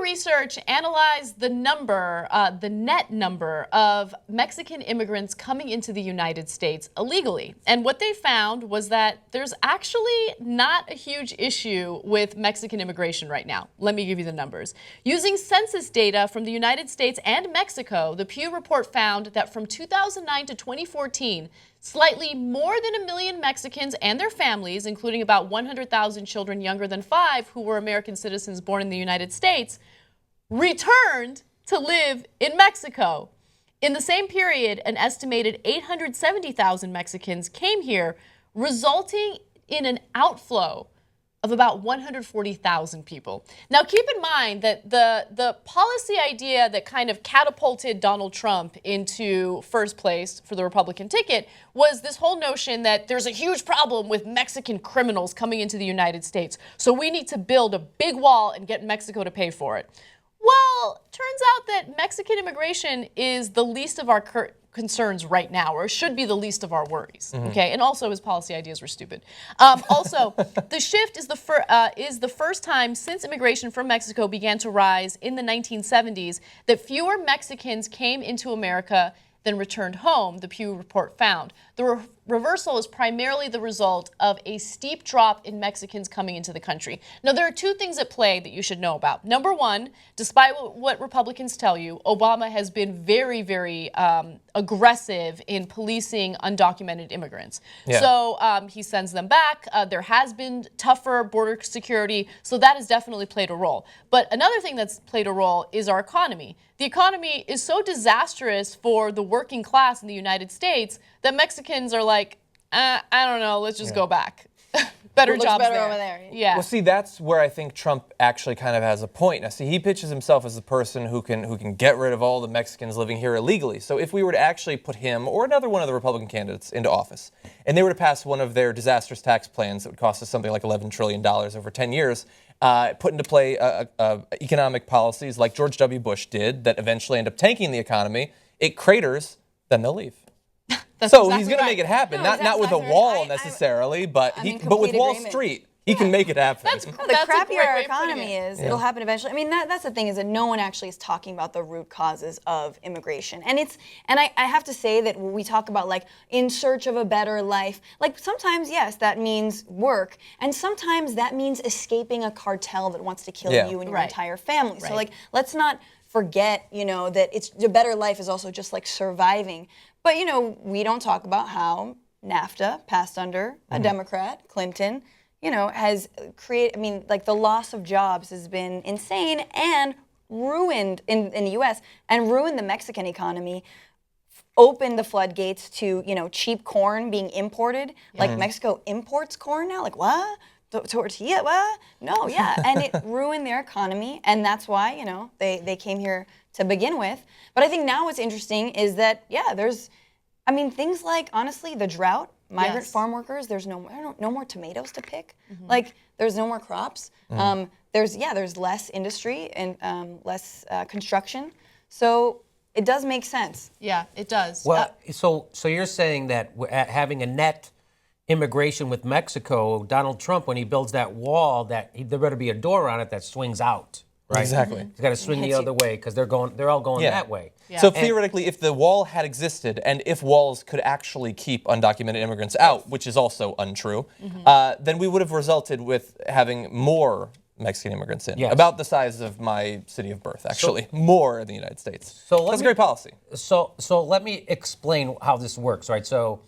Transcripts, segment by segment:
Research analyzed the net number of Mexican immigrants coming into the United States illegally. And what they found was that there's actually not a huge issue with Mexican immigration right now. Let me give you the numbers. Using census data from the United States and Mexico, the Pew report found that from 2009 to 2014, slightly more than 1 million Mexicans and their families, including about 100,000 children younger than 5 who were American citizens born in the United States, returned to live in Mexico. In the same period, an estimated 870,000 Mexicans came here, resulting in an outflow of about 140,000 people. Now, keep in mind that the policy idea that kind of catapulted Donald Trump into first place for the Republican ticket was this whole notion that there's a huge problem with Mexican criminals coming into the United States, so we need to build a big wall and get Mexico to pay for it. Well, turns out that Mexican immigration is the least of our concerns right now, or should be the least of our worries. Okay, and also his policy ideas were stupid. Also, the shift is the first time since immigration from Mexico began to rise in the 1970s that fewer Mexicans came into America than returned home, the Pew report found. The reversal is primarily the result of a steep drop in Mexicans coming into the country. Now, there are two things at play that you should know about. Number one, despite what Republicans tell you, Obama has been very, very aggressive in policing undocumented immigrants. Yeah. So he sends them back. There has been tougher border security, so that has definitely played a role. But another thing that's played a role is our economy. The economy is so disastrous for the working class in the United States that Mexicans are like, I don't know, let's just go back. Better jobs better over there. Yeah. Well, see, that's where I think Trump actually kind of has a point. Now, see, he pitches himself as the person who can get rid of all the Mexicans living here illegally. So if we were to actually put him or another one of the Republican candidates into office, and they were to pass one of their disastrous tax plans that would cost us something like $11 trillion over 10 years, put into play economic policies like George W. Bush did that eventually end up tanking the economy, it craters, then they'll leave. So exactly he's going to make it happen, not with a wall necessarily, but with Wall Street, he can make it happen. The crappier our economy is, it'll happen eventually. I mean, that's the thing, is that no one actually is talking about the root causes of immigration. And I have to say that when we talk about, like, in search of a better life, like, sometimes, yes, that means work, and sometimes that means escaping a cartel that wants to kill you and your entire family. So, like, let's not forget, that it's a better life is also just, like, surviving. But, we don't talk about how NAFTA, passed under a Democrat, Clinton, has created, the loss of jobs has been insane and ruined in the U.S. and ruined the Mexican economy, opened the floodgates to, cheap corn being imported. Like, Mexico imports corn now? Like, what? Tortilla? What? No, yeah. And it ruined their economy, and that's why, they came here to begin with. But I think now what's interesting is that, there's, things like, honestly, the drought, migrant farm workers, there's no more tomatoes to pick. Like, there's no more crops. There's less industry and less construction. So it does make sense. Yeah, it does. Well, so you're saying that having a net immigration with Mexico, Donald Trump, when he builds that wall, there better be a door on it that swings out. Right? Exactly. He's got to swing the other way because they're all going that way. Yeah. So theoretically, if the wall had existed, and if walls could actually keep undocumented immigrants out, which is also untrue, then we would have resulted with having more Mexican immigrants in. About the size of my city of birth, actually. More in the United States. So that's a great policy. So let me explain how this works, right? So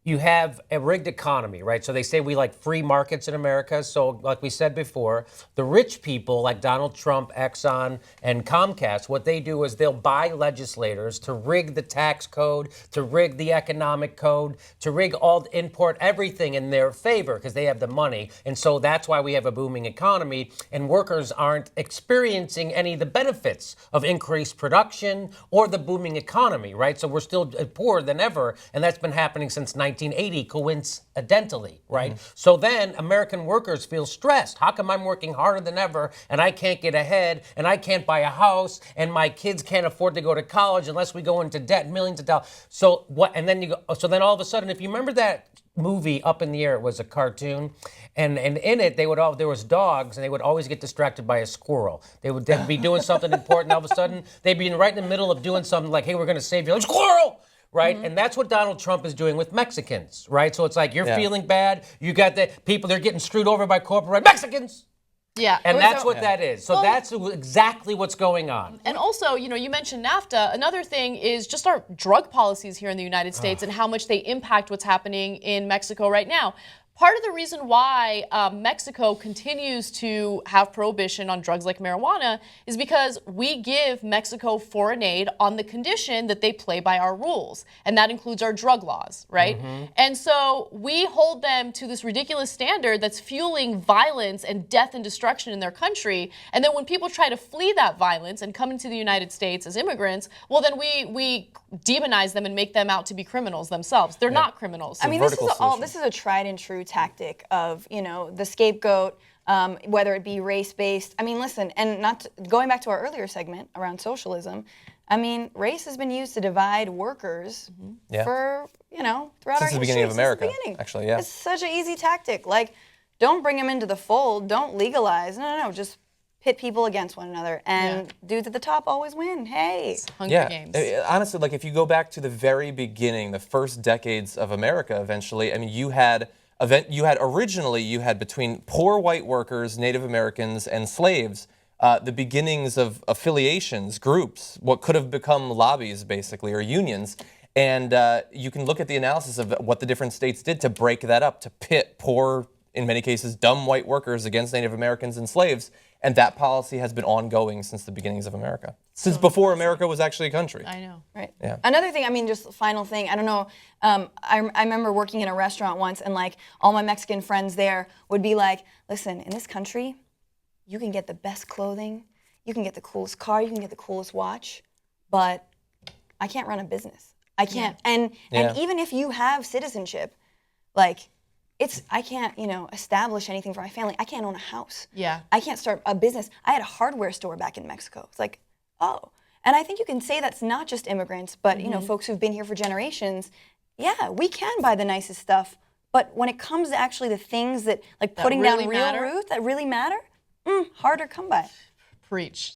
you have a rigged economy, right? So they say we like free markets in America. So like we said before, the rich people like Donald Trump, Exxon, and Comcast, what they do is they'll buy legislators to rig the tax code, to rig the economic code, to rig import everything in their favor because they have the money. And so that's why we have a booming economy, and workers aren't experiencing any of the benefits of increased production or the booming economy, right? So we're still poorer than ever, and that's been happening since 19 1980, coincidentally, right? So then American workers feel stressed. How come I'm working harder than ever and I can't get ahead and I can't buy a house and my kids can't afford to go to college unless we go into debt, millions of dollars. So what? And then so then all of a sudden, if you remember that movie Up in the Air, it was a cartoon, and in it there was dogs, and they would always get distracted by a squirrel. They'd be doing something important, all of a sudden they'd be right in the middle of doing something like, hey, we're going to save you, like, squirrel. Right? And that's what Donald Trump is doing with Mexicans, right? So it's like you're feeling bad. You got the people, they're getting screwed over by corporate Mexicans. Yeah. And that's what that is. So that's exactly what's going on. And also, you mentioned NAFTA. Another thing is just our drug policies here in the United States and how much they impact what's happening in Mexico right now. Part of the reason why Mexico continues to have prohibition on drugs like marijuana is because we give Mexico foreign aid on the condition that they play by our rules. And that includes our drug laws, right? And so we hold them to this ridiculous standard that's fueling violence and death and destruction in their country. And then when people try to flee that violence and come into the United States as immigrants, well, then we demonize them and make them out to be criminals themselves. They're not criminals. I mean, this is a tried and true tactic of, the scapegoat, whether it be race-based. I mean, listen, and going back to our earlier segment around socialism, I mean, race has been used to divide workers for, throughout our history. Since the beginning of America, since the beginning. actually, yeah. It's such an easy tactic. Like, don't bring them into the fold. Don't legalize. No. Just pit people against one another, and dudes at the top always win. Hey, Hunger Games. Honestly, like if you go back to the very beginning, the first decades of America, eventually, I mean, you had between poor white workers, Native Americans, and slaves, the beginnings of affiliations, groups, what could have become lobbies, basically, or unions. And you can look at the analysis of what the different states did to break that up, to pit poor, in many cases, dumb white workers against Native Americans and slaves. And that policy has been ongoing since the beginnings of America, since before America was actually a country. I know. right. Yeah. Another thing, I mean, just final thing, I don't know, I remember working in a restaurant once, and like all my Mexican friends there would be like, listen, in this country, you can get the best clothing, you can get the coolest car, you can get the coolest watch, but I can't run a business. I can't. And even if you have citizenship, like, I can't, establish anything for my family. I can't own a house. Yeah. I can't start a business. I had a hardware store back in Mexico. It's like, oh. And I think you can say that's not just immigrants, but, folks who've been here for generations. Yeah, we can buy the nicest stuff. But when it comes to actually the things that, like putting really down real matter? roots that really matter, harder come by. Preach.